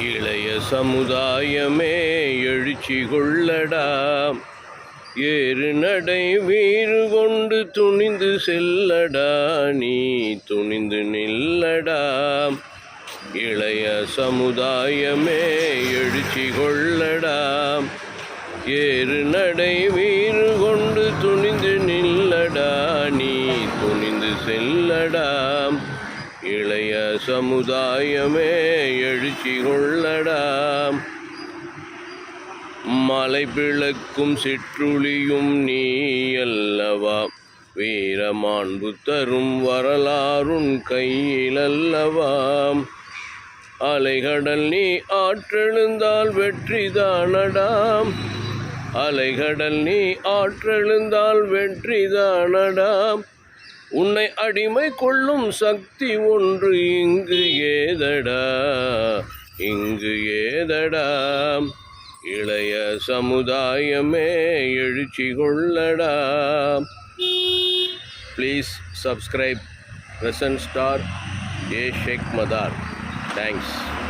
இளைய சமுதாயமே எழுச்சி கொள்ளடா, ஏறு நடை வீறு கொண்டு துணிந்து செல்லடா, நீ துணிந்து நில்லடா. இளைய சமுதாயமே எழுச்சி கொள்ளடா, ஏறு நடை வீறு கொண்டு துணிந்து நில்லடா, நீ துணிந்து செல்லடா. இளைய சமுதாயமே எழுச்சி கொள்ளடா. மலை பிளக்கும் சிற்றுளியும் நீ அல்லவா, வீரமாண்பு தரும் வரலாறுன் கையிலல்லவா. அலைகடல் நீ ஆற்றெழுந்தால் வெற்றிதானடாம், அலைகடல் நீ ஆற்றெழுந்தால் வெற்றிதானடாம். உன்னை அடிமை கொள்ளும் சக்தி ஒன்று இங்கு ஏதடா, இங்கு ஏதடா. இளைய சமுதாயமே எழுச்சி கொள்ளடா. Please subscribe Crescent Star J. Sheikh Madar. Thanks.